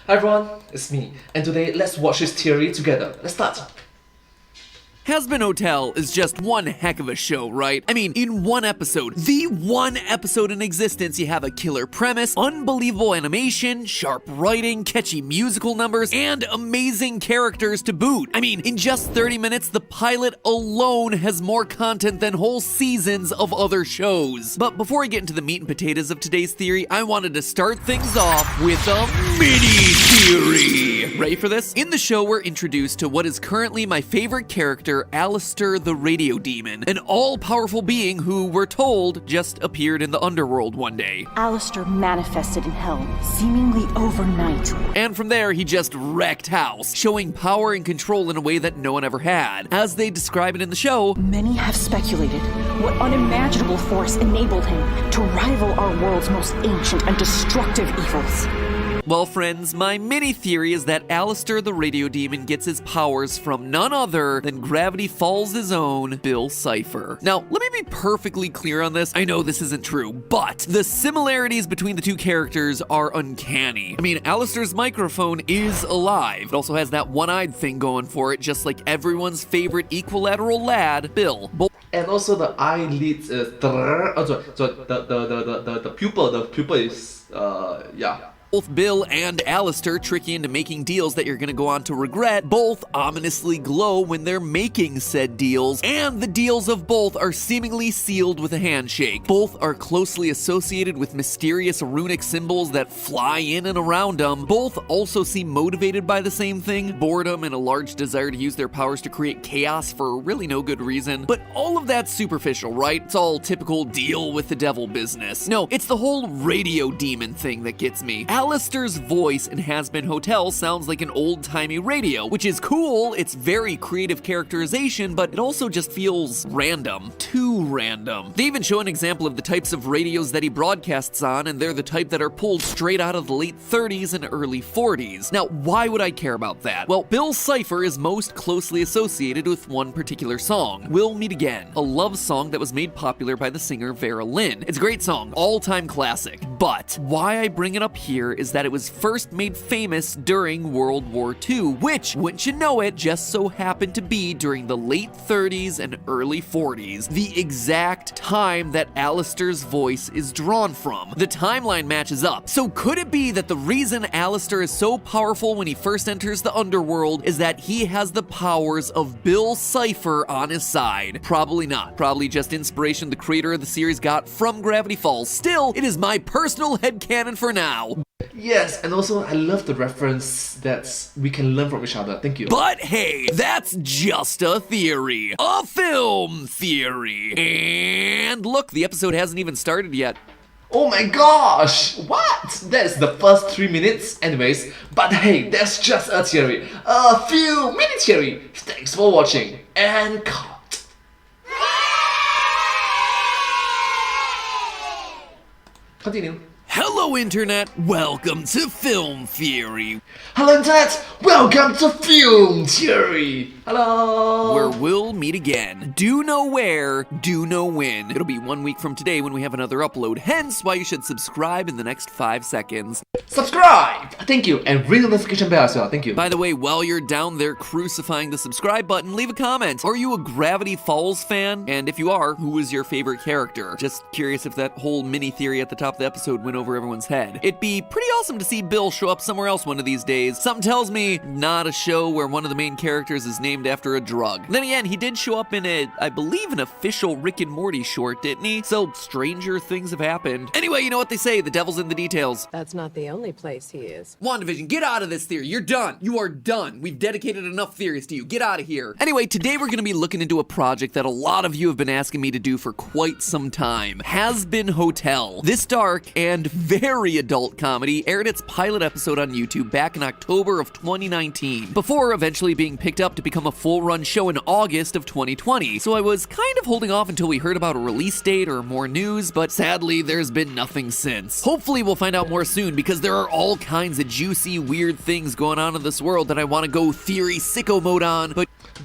Hi everyone, it's me, and today let's watch this theory together. Let's start. Hazbin Hotel is just one heck of a show, right? I mean, in one episode, the one episode in existence, you have a killer premise, unbelievable animation, sharp writing, catchy musical numbers, and amazing characters to boot. I mean, in just 30 minutes, the pilot alone has more content than whole seasons of other shows. But before I get into the meat and potatoes of today's theory, I wanted to start things off with a mini theory. Ready for this? In the show, we're introduced to what is currently my favorite character, Alistair the Radio Demon, an all-powerful being who, we're told, just appeared in the underworld one day. Alistair manifested in hell, seemingly overnight. And from there, he just wrecked house, showing power and control in a way that no one ever had. As they describe it in the show, many have speculated what unimaginable force enabled him to rival our world's most ancient and destructive evils. Well, friends, my mini theory is that Alistair the Radio Demon gets his powers from none other than Gravity Falls' own Bill Cipher. Now, let me be perfectly clear on this. I know this isn't true, but the similarities between the two characters are uncanny. I mean, Alistair's microphone is alive. It also has that one-eyed thing going for it, just like everyone's favorite equilateral lad, Bill. And also the eyelids, the pupil is, yeah. Both Bill and Alistair trick you into making deals that you're gonna go on to regret. Both ominously glow when they're making said deals, and the deals of both are seemingly sealed with a handshake. Both are closely associated with mysterious runic symbols that fly in and around them. Both also seem motivated by the same thing, boredom and a large desire to use their powers to create chaos for really no good reason. But all of that's superficial, right? It's all typical deal with the devil business. No, it's the whole radio demon thing that gets me. Alistair's voice in Hazbin Hotel sounds like an old-timey radio, which is cool, it's very creative characterization, but it also just feels random. Too random. They even show an example of the types of radios that he broadcasts on, and they're the type that are pulled straight out of the late 30s and early 40s. Now, why would I care about that? Well, Bill Cipher is most closely associated with one particular song, We'll Meet Again, a love song that was made popular by the singer Vera Lynn. It's a great song, all-time classic. But why I bring it up here is that it was first made famous during World War II, which, wouldn't you know it, just so happened to be during the late 30s and early 40s, the exact time that Alistair's voice is drawn from. The timeline matches up. So could it be that the reason Alistair is so powerful when he first enters the underworld is that he has the powers of Bill Cipher on his side? Probably not. Probably just inspiration the creator of the series got from Gravity Falls. Still, it is my personal headcanon for now. Yes, and also I love the reference that we can learn from each other. Thank you. But hey, that's just a theory. A film theory. And look, the episode hasn't even started yet. Oh my gosh! What? That's the first 3 minutes anyways. But hey, that's just a theory. A few mini theory. Thanks for watching. And cut. Continue. Hello, Internet. Welcome to Film Theory. Hello Internet, welcome to Film Theory. Hello. Where we'll meet again. Do know where, do know when. It'll be 1 week from today when we have another upload, hence why you should subscribe in the next 5 seconds. Subscribe! Thank you, and ring the notification bell as well, thank you. By the way, while you're down there crucifying the subscribe button, leave a comment. Are you a Gravity Falls fan? And if you are, who is your favorite character? Just curious if that whole mini theory at the top of the episode went over everyone's head. It'd be pretty awesome to see Bill show up somewhere else one of these days. Something tells me not a show where one of the main characters is named after a drug. Then again, he did show up in I believe an official Rick and Morty short, didn't he? So stranger things have happened. Anyway, you know what they say, the devil's in the details. That's not the only place he is. WandaVision, get out of this theory. You're done. You are done. We've dedicated enough theories to you. Get out of here. Anyway, today we're gonna be looking into a project that a lot of you have been asking me to do for quite some time. Hazbin Hotel. This dark and very adult comedy aired its pilot episode on YouTube back in October of 2019, before eventually being picked up to become a full-run show in August of 2020. So I was kind of holding off until we heard about a release date or more news, but sadly there's been nothing since. Hopefully we'll find out more soon, because there are all kinds of juicy, weird things going on in this world that I want to go theory sicko mode on,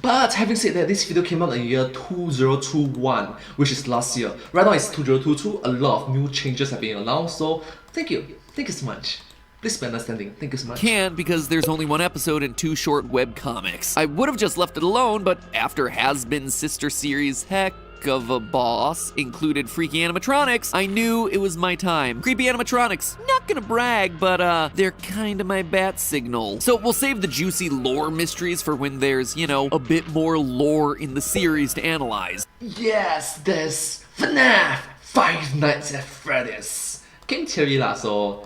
But having said that, this video came out in the year 2021, which is last year. Right now it's 2022, a lot of new changes have been announced, so thank you so much. Please be understanding. Thank you so much. Can't because there's only one episode and 2 short web comics. I would have just left it alone, but after Hazbin's sister series Heck of a Boss included freaky animatronics, I knew it was my time. Creepy animatronics, not gonna brag, but they're kinda my bat signal. So we'll save the juicy lore mysteries for when there's, you know, a bit more lore in the series to analyze. Yes, there's FNAF Five Nights at Freddy's. Game Theory lah, so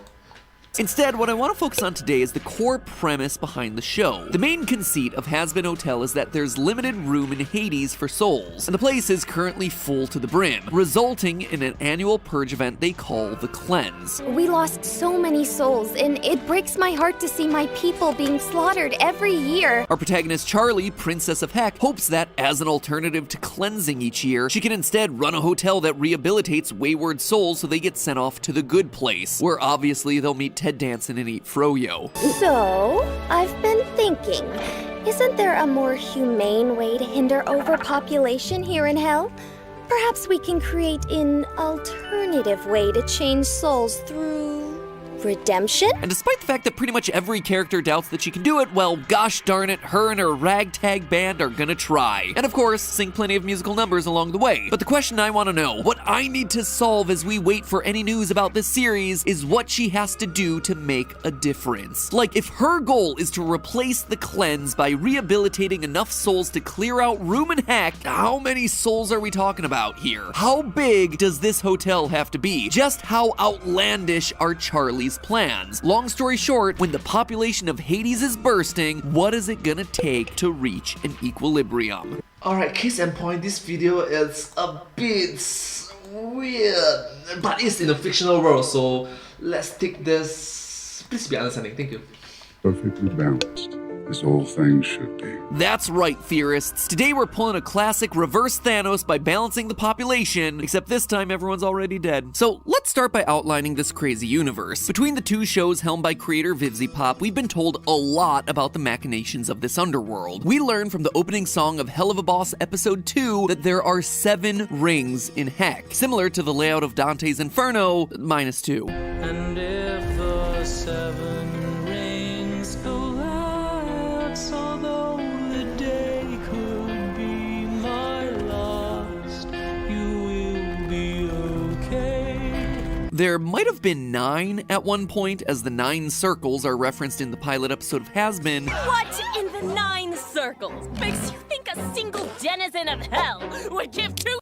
Instead, what I want to focus on today is the core premise behind the show. The main conceit of Hazbin Hotel is that there's limited room in Hades for souls, and the place is currently full to the brim, resulting in an annual purge event they call the Cleanse. We lost so many souls, and it breaks my heart to see my people being slaughtered every year. Our protagonist Charlie, Princess of Heck, hopes that as an alternative to cleansing each year, she can instead run a hotel that rehabilitates wayward souls so they get sent off to the good place, where obviously they'll meet Ted Danson and eat froyo. So, I've been thinking, isn't there a more humane way to hinder overpopulation here in Hell? Perhaps we can create an alternative way to change souls through redemption? And despite the fact that pretty much every character doubts that she can do it, well, gosh darn it, her and her ragtag band are gonna try. And of course, sing plenty of musical numbers along the way. But the question I want to know, what I need to solve as we wait for any news about this series, is what she has to do to make a difference. Like, if her goal is to replace the Cleanse by rehabilitating enough souls to clear out room in Heck, how many souls are we talking about here? How big does this hotel have to be? Just how outlandish are Charlie's plans? Long story short, when the population of Hades is bursting, what is it gonna take to reach an equilibrium? alright, case in point, this video is a bit weird, but it's in a fictional world, so let's take this. Please be understanding. Thank you. Perfectly balanced, as all things should be. That's right, theorists. Today we're pulling a classic reverse Thanos by balancing the population, except this time everyone's already dead. So let's start by outlining this crazy universe. Between the 2 shows helmed by creator Vivziepop, we've been told a lot about the machinations of this underworld. We learned from the opening song of Hell of a Boss Episode 2 that there are 7 rings in Heck, similar to the layout of Dante's Inferno, -2. And if the 7 rings collapse, although the day could be my last, you will be okay. There might have been 9 at one point, as the 9 circles are referenced in the pilot episode of Hazbin. What in the 9 circles makes you think a single denizen of hell would give 2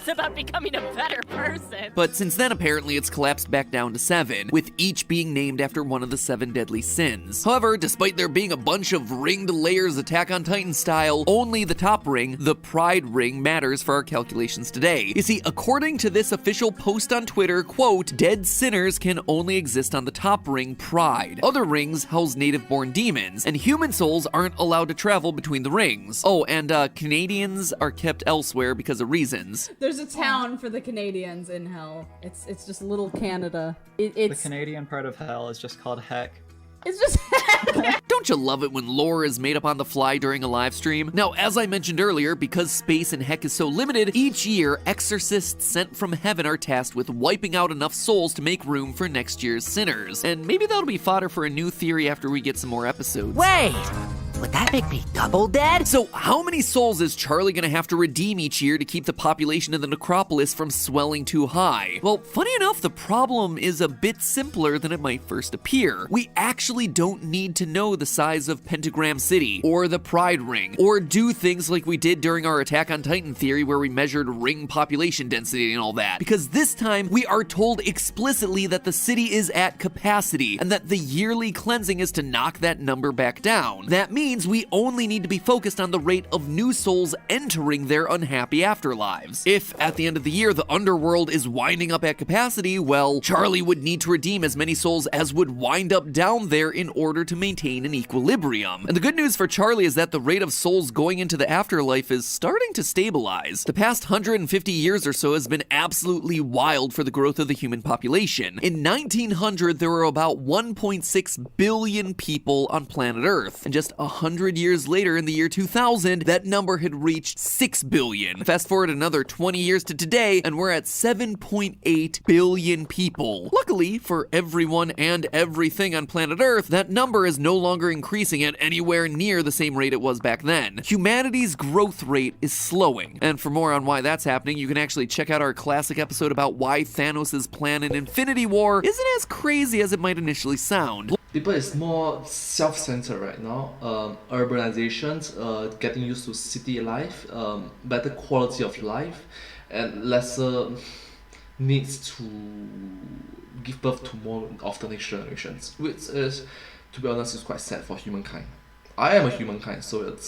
about becoming a better person? But since then, apparently it's collapsed back down to 7, with each being named after one of the 7 deadly sins. However, despite there being a bunch of ringed layers Attack on Titan style, only the top ring, the Pride ring, matters for our calculations today. You see, according to this official post on Twitter, quote, dead sinners can only exist on the top ring, Pride. Other rings house native-born demons, and human souls aren't allowed to travel between the rings. Oh, and Canadians are kept elsewhere because of reasons. There's a town for the Canadians in Hell. It's just little Canada. The It's Canadian part of Hell is just called Heck. it's just Don't you love it when lore is made up on the fly during a live stream? Now, as I mentioned earlier, because space in Heck is so limited, each year, exorcists sent from heaven are tasked with wiping out enough souls to make room for next year's sinners. And maybe that'll be fodder for a new theory after we get some more episodes. Wait! Would that make me double dead? So how many souls is Charlie gonna have to redeem each year to keep the population of the necropolis from swelling too high? Well, funny enough, the problem is a bit simpler than it might first appear. We actually don't need to know the size of Pentagram City, or the Pride Ring, or do things like we did during our Attack on Titan theory where we measured ring population density and all that. Because this time, we are told explicitly that the city is at capacity, and that the yearly cleansing is to knock that number back down. That means we only need to be focused on the rate of new souls entering their unhappy afterlives. If, at the end of the year, the underworld is winding up at capacity, well, Charlie would need to redeem as many souls as would wind up down there in order to maintain an equilibrium. And the good news for Charlie is that the rate of souls going into the afterlife is starting to stabilize. The past 150 years or so has been absolutely wild for the growth of the human population. In 1900, there were about 1.6 billion people on planet Earth, and just 100 years later in the year 2000, that number had reached 6 billion. Fast forward another 20 years to today, and we're at 7.8 billion people. Luckily, for everyone and everything on planet Earth, that number is no longer increasing at anywhere near the same rate it was back then. Humanity's growth rate is slowing, and for more on why that's happening, you can actually check out our classic episode about why Thanos' plan in Infinity War isn't as crazy as it might initially sound. People is more self-centered right now. Urbanizations, getting used to city life, better quality of life, and lesser needs to give birth to more of the next generations, which is, to be honest, is quite sad for humankind. I am a humankind, so it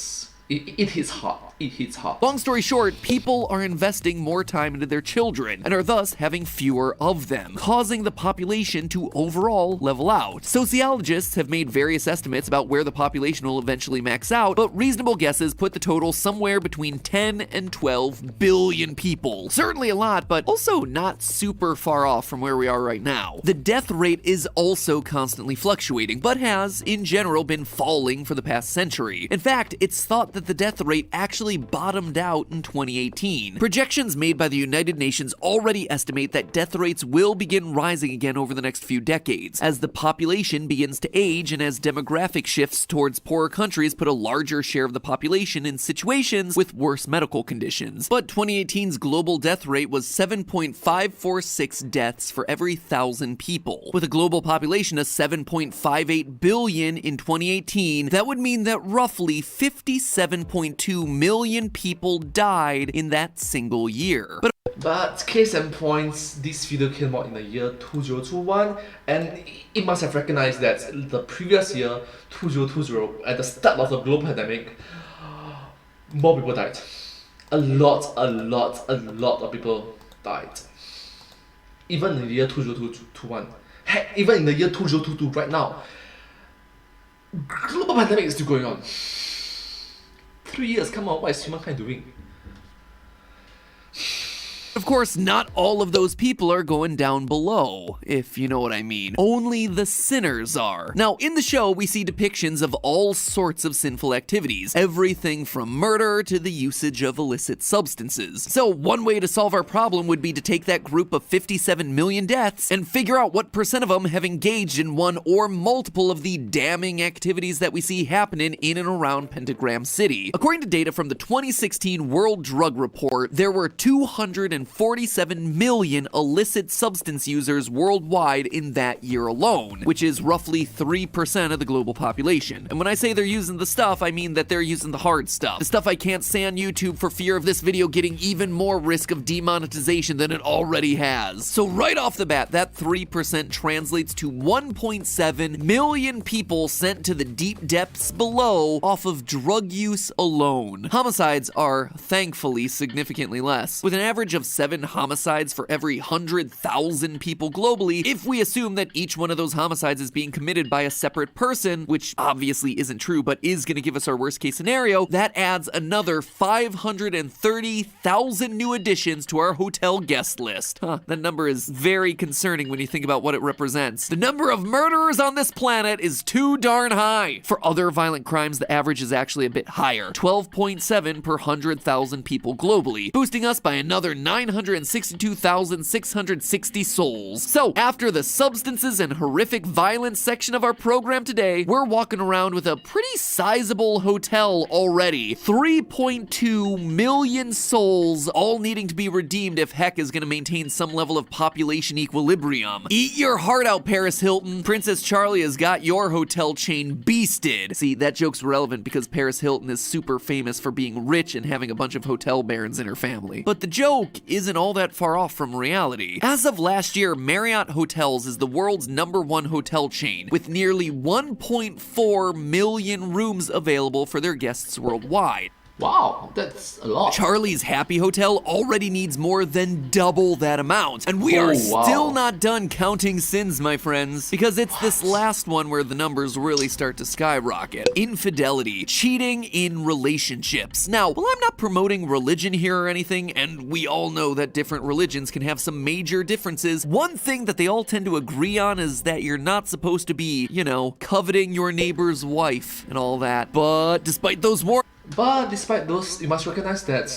hits hard. It hits hard. Long story short, people are investing more time into their children and are thus having fewer of them, causing the population to overall level out. Sociologists have made various estimates about where the population will eventually max out, but reasonable guesses put the total somewhere between 10 and 12 billion people. Certainly a lot, but also not super far off from where we are right now. The death rate is also constantly fluctuating, but has, in general, been falling for the past century. In fact, it's thought that the death rate actually bottomed out in 2018. Projections made by the United Nations already estimate that death rates will begin rising again over the next few decades, as the population begins to age and as demographic shifts towards poorer countries put a larger share of the population in situations with worse medical conditions. But 2018's global death rate was 7.546 deaths for every 1,000 people. With a global population of 7.58 billion in 2018, that would mean that roughly 57.2 million people died in that single year. But case in point, this video came out in the year 2021, and it must have recognized that the previous year, 2020, at the start of the global pandemic, more people died. A lot of people died. Even in the year 2021. Heck, even in the year 2022 right now, global pandemic is still going on. 3 years, come on, what is humankind doing? Of course, not all of those people are going down below, if you know what I mean. Only the sinners are. Now, in the show, we see depictions of all sorts of sinful activities, everything from murder to the usage of illicit substances. So one way to solve our problem would be to take that group of 57 million deaths and figure out what percent of them have engaged in one or multiple of the damning activities that we see happening in and around Pentagram City. According to data from the 2016 World Drug Report, there were 247 million illicit substance users worldwide in that year alone, which is roughly 3% of the global population. And when I say they're using the stuff, I mean that they're using the hard stuff. The stuff I can't say on YouTube for fear of this video getting even more risk of demonetization than it already has. So right off the bat, that 3% translates to 1.7 million people sent to the deep depths below off of drug use alone. Homicides are thankfully significantly less, with an average of 7 homicides for every 100,000 people globally. If we assume that each one of those homicides is being committed by a separate person, which obviously isn't true but is going to give us our worst case scenario, that adds another 530,000 new additions to our hotel guest list. That number is very concerning when you think about what it represents. The number of murderers on this planet is too darn high. For other violent crimes, the average is actually a bit higher, 12.7 per 100,000 people globally, boosting us by another 962,660 souls. So, after the substances and horrific violence section of our program today, we're walking around with a pretty sizable hotel already. 3.2 million souls, all needing to be redeemed if heck is gonna maintain some level of population equilibrium. Eat your heart out, Paris Hilton. Princess Charlie has got your hotel chain beasted. See, that joke's relevant because Paris Hilton is super famous for being rich and having a bunch of hotel barons in her family. But the joke isn't all that far off from reality. As of last year, Marriott Hotels is the world's #1 hotel chain, with nearly 1.4 million rooms available for their guests worldwide. Wow, that's a lot. Charlie's Happy Hotel already needs more than double that amount. And we are still not done counting sins, my friends, because it's this last one where the numbers really start to skyrocket. Infidelity, cheating in relationships. Now, while I'm not promoting religion here or anything, and we all know that different religions can have some major differences, one thing that they all tend to agree on is that you're not supposed to be, you know, coveting your neighbor's wife and all that. But despite those you must recognize that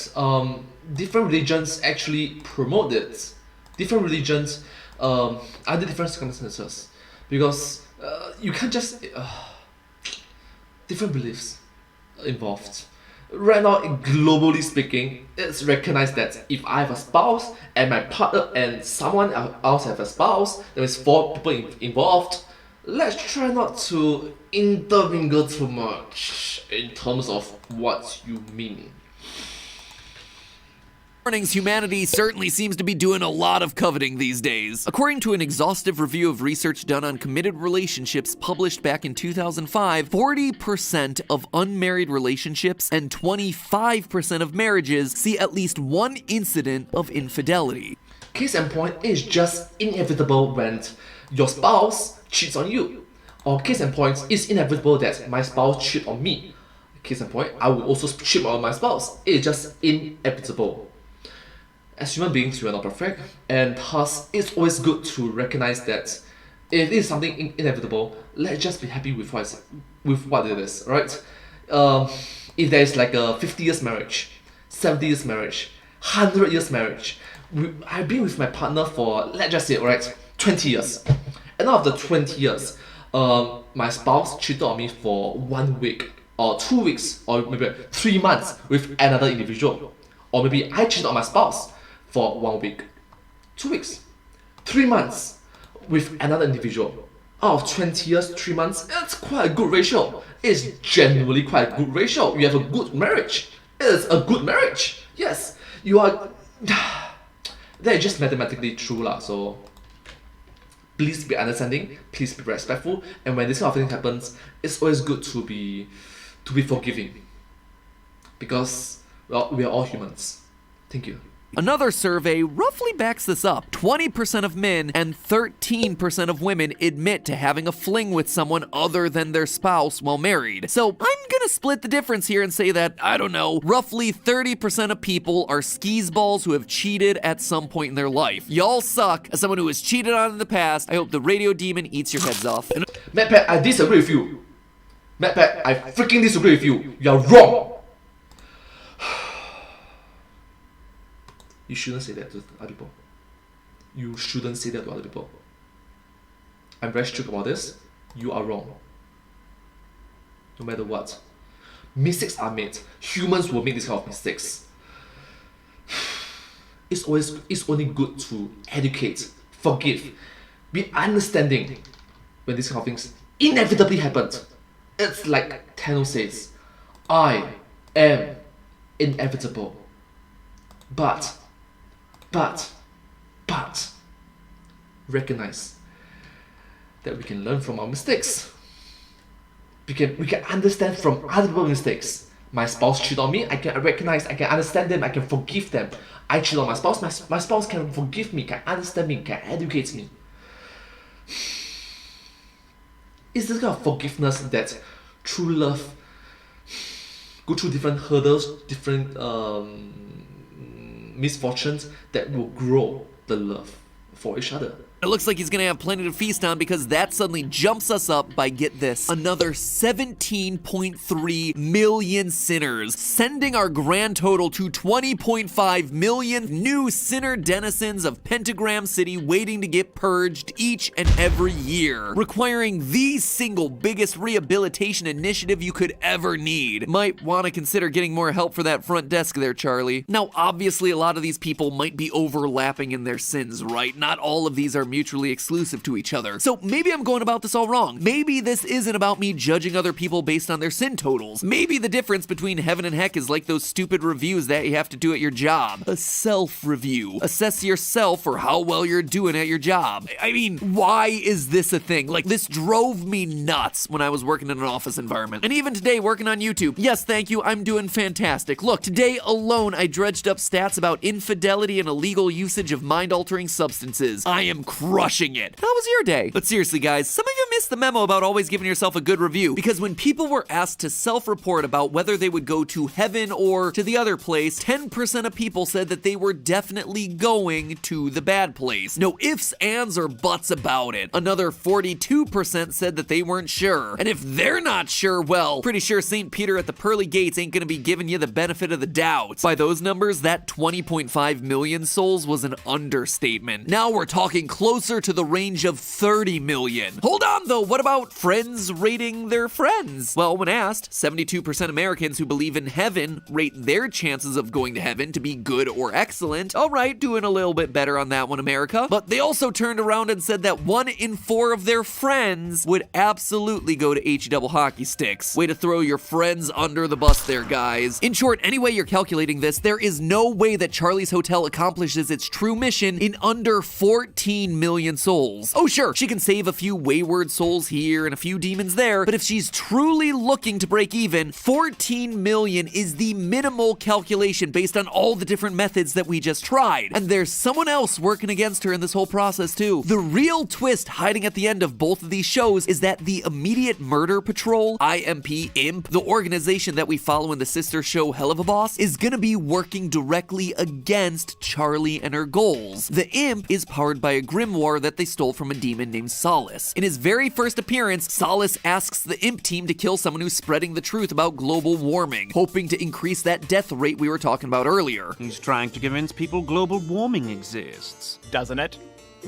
different religions actually promote it. Different religions under different circumstances, because you can't just different beliefs involved. Right now, globally speaking, it's recognized that if I have a spouse and my partner and someone else have a spouse, there is 4 people involved. Let's try not to intermingle too much in terms of what you mean. Humanity certainly seems to be doing a lot of coveting these days. According to an exhaustive review of research done on committed relationships published back in 2005, 40% of unmarried relationships and 25% of marriages see at least one incident of infidelity. Case in point, it's just inevitable when your spouse cheats on you. Or case in point, it's inevitable that my spouse cheats on me. Case in point, I will also cheat on my spouse. It's just inevitable. As human beings, we are not perfect, and thus it's always good to recognize that if it is something inevitable, let's just be happy with what it is, right? If there is like a 50 years marriage, 70 years marriage, 100 years marriage, I've been with my partner for, let's just say, right, 20 years. And out of the 20 years, my spouse cheated on me for 1 week, or 2 weeks, or maybe 3 months with another individual. Or maybe I cheated on my spouse for 1 week, 2 weeks, 3 months with another individual. Out of 20 years, 3 months, it's quite a good ratio. It's generally quite a good ratio. You have a good marriage. It's a good marriage. Yes, you are. That is just mathematically true lah. So please be understanding, please be respectful, and when this kind of thing happens, it's always good to be forgiving, because, well, we are all humans. Thank you. Another survey roughly backs this up. 20% of men and 13% of women admit to having a fling with someone other than their spouse while married. So I'm gonna split the difference here and say that, I don't know, roughly 30% of people are skis-balls who have cheated at some point in their life. Y'all suck. As someone who was cheated on in the past, I hope the radio demon eats your heads off. MacPat, I disagree with you. MacPat, I freaking disagree with you. You're wrong. You shouldn't say that to other people. You shouldn't say that to other people. I'm very strict about this. You are wrong. No matter what. Mistakes are made. Humans will make these kind of mistakes. It's only good to educate, forgive, be understanding when these kind of things inevitably happen. It's like Thanos says, I am inevitable. But recognize that we can learn from our mistakes. We can understand from other people's mistakes. My spouse cheated on me, I can recognize, I can understand them, I can forgive them. I cheated on my spouse, my spouse can forgive me, can understand me, can educate me. It's this kind of forgiveness that true love go through different hurdles, different misfortunes that will grow the love for each other. It looks like he's gonna have plenty to feast on, because that suddenly jumps us up by, get this, another 17.3 million sinners, sending our grand total to 20.5 million new sinner denizens of Pentagram City waiting to get purged each and every year, requiring the single biggest rehabilitation initiative you could ever need. Might want to consider getting more help for that front desk there, Charlie. Now, obviously, a lot of these people might be overlapping in their sins, right? Not all of these are mutually exclusive to each other. So maybe I'm going about this all wrong. Maybe this isn't about me judging other people based on their sin totals. Maybe the difference between heaven and heck is like those stupid reviews that you have to do at your job. A self-review. Assess yourself for how well you're doing at your job. I mean, why is this a thing? Like, this drove me nuts when I was working in an office environment. And even today, working on YouTube. Yes, thank you, I'm doing fantastic. Look, today alone, I dredged up stats about infidelity and illegal usage of mind-altering substances. I am crushing it. How was your day? But seriously, guys, some of you missed the memo about always giving yourself a good review, because when people were asked to self-report about whether they would go to heaven or to the other place, 10% of people said that they were definitely going to the bad place. No ifs, ands, or buts about it. Another 42% said that they weren't sure. And if they're not sure, well, pretty sure St. Peter at the pearly gates ain't gonna be giving you the benefit of the doubt. By those numbers, that 20.5 million souls was an understatement. Now we're talking closer to the range of 30 million. Hold on though, what about friends rating their friends? Well, when asked, 72% Americans who believe in heaven rate their chances of going to heaven to be good or excellent. All right, doing a little bit better on that one, America. But they also turned around and said that 1 in 4 of their friends would absolutely go to H-double hockey sticks. Way to throw your friends under the bus there, guys. In short, any way you're calculating this, there is no way that Charlie's Hotel accomplishes its true mission in under 14 million souls. Oh sure, she can save a few wayward souls here and a few demons there, but if she's truly looking to break even, 14 million is the minimal calculation based on all the different methods that we just tried. And there's someone else working against her in this whole process too. The real twist hiding at the end of both of these shows is that the Immediate Murder Patrol, IMP, the organization that we follow in the sister show Hell of a Boss, is gonna be working directly against Charlie and her goals. The Imp is powered by a grimoire that they stole from a demon named Solace. In his very first appearance, Solace asks the Imp team to kill someone who's spreading the truth about global warming, hoping to increase that death rate we were talking about earlier. He's trying to convince people global warming exists. Doesn't it?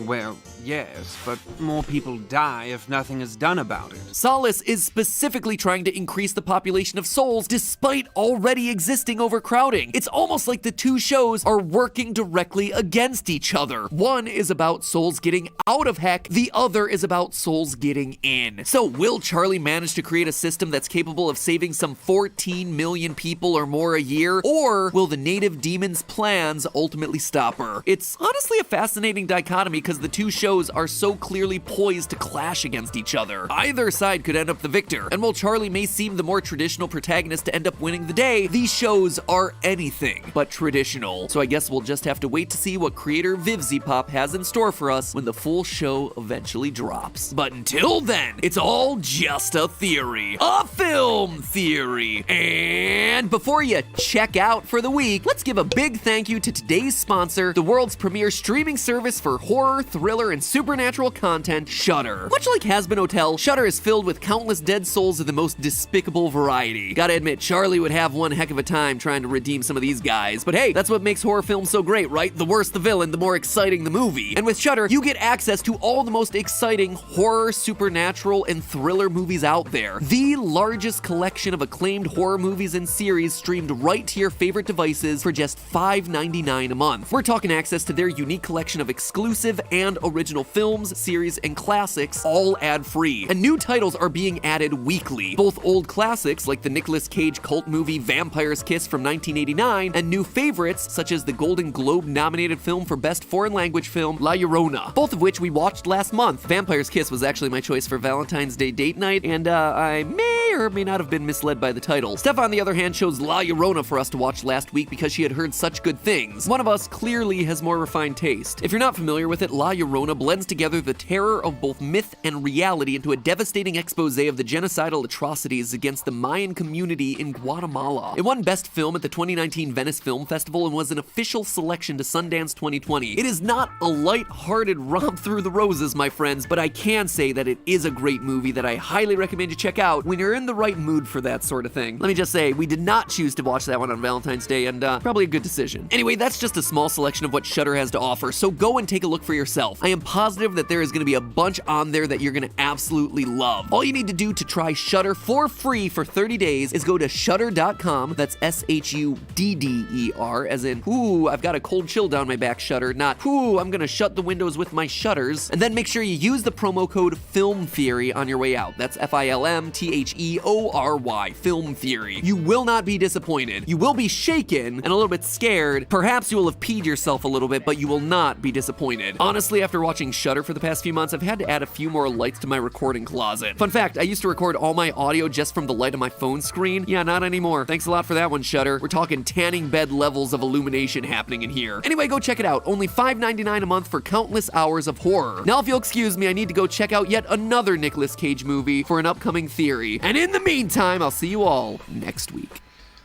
Well, yes, but more people die if nothing is done about it. Solace is specifically trying to increase the population of souls despite already existing overcrowding. It's almost like the two shows are working directly against each other. One is about souls getting out of heck, the other is about souls getting in. So will Charlie manage to create a system that's capable of saving some 14 million people or more a year, or will the native demon's plans ultimately stop her? It's honestly a fascinating dichotomy because the two shows are so clearly poised to clash against each other. Either side could end up the victor, and while Charlie may seem the more traditional protagonist to end up winning the day, these shows are anything but traditional. So I guess we'll just have to wait to see what creator Vivzipop has in store for us when the full show eventually drops. But until then, it's all just a theory. A film theory. And before you check out for the week, let's give a big thank you to today's sponsor, the world's premier streaming service for horror, thriller, and supernatural content, Shudder. Much like Hazbin Hotel, Shudder is filled with countless dead souls of the most despicable variety. Gotta admit, Charlie would have one heck of a time trying to redeem some of these guys. But hey, that's what makes horror films so great, right? The worse the villain, the more exciting the movie. And with Shudder, you get access to all the most exciting horror, supernatural, and thriller movies out there. The largest collection of acclaimed horror movies and series streamed right to your favorite devices for just $5.99 a month. We're talking access to their unique collection of exclusive and original films, series, and classics, all ad-free. And new titles are being added weekly. Both old classics like the Nicolas Cage cult movie Vampire's Kiss from 1989, and new favorites such as the Golden Globe-nominated film for Best Foreign Language Film, La Llorona, both of which we watched last month. Vampire's Kiss was actually my choice for Valentine's Day date night, and I may or may not have been misled by the title. Steph, on the other hand, chose La Llorona for us to watch last week because she had heard such good things. One of us clearly has more refined taste. If you're not familiar with it, La Llorona blends together the terror of both myth and reality into a devastating expose of the genocidal atrocities against the Mayan community in Guatemala. It won Best Film at the 2019 Venice Film Festival and was an official selection to Sundance 2020. It is not a light-hearted romp through the roses, my friends, but I can say that it is a great movie that I highly recommend you check out when you're in the right mood for that sort of thing. Let me just say, we did not choose to watch that one on Valentine's Day, and probably a good decision. Anyway, that's just a small selection of what Shudder has to offer, so go and take a look for yourself. I am positive that there is going to be a bunch on there that you're going to absolutely love. All you need to do to try Shudder for free for 30 days is go to shudder.com, that's SHUDDER, as in, ooh, I've got a cold chill down my back, Shudder, not, ooh, I'm going to shut the windows with my shutters, and then make sure you use the promo code Film Theory on your way out. That's FILMTHEORY, Film Theory. You will not be disappointed. You will be shaken and a little bit scared. Perhaps you will have peed yourself a little bit, but you will not be disappointed. Honestly, after watching Shudder for the past few months, I've had to add a few more lights to my recording closet. Fun fact, I used to record all my audio just from the light of my phone screen. Yeah, not anymore. Thanks a lot for that one, Shudder. We're talking tanning bed levels of illumination happening in here. Anyway, go check it out. Only $5.99 a month for countless hours of horror. Now, if you'll excuse me, I need to go check out yet another Nicolas Cage movie for an upcoming theory. And in the meantime, I'll see you all next week.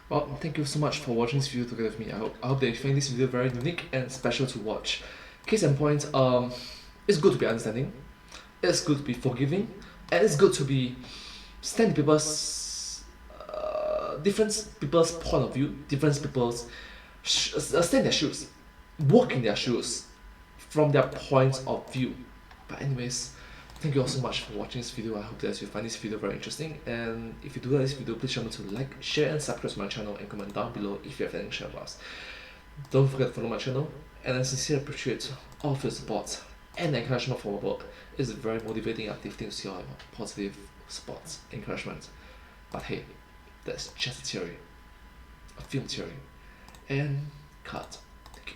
Well, thank you so much for watching this video together with me. I hope that you find this video very unique and special to watch. Case in point, it's good to be understanding, it's good to be forgiving, and it's good to be stand people's different people's point of view, different people's stand in their shoes, walk in their shoes from their point of view. But anyways, thank you all so much for watching this video. I hope that you find this video very interesting, and if you do like this video, please remember to like, share and subscribe to my channel, and comment down below if you have any share with us. Don't forget to follow my channel, and I sincerely appreciate all of your support and encouragement for my work. It's a very motivating and active thing to see all your positive support, encouragement. But hey, that's just a theory, a film theory, and cut. Thank you.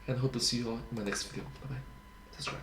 And hope to see you all in my next video. Bye bye. Subscribe.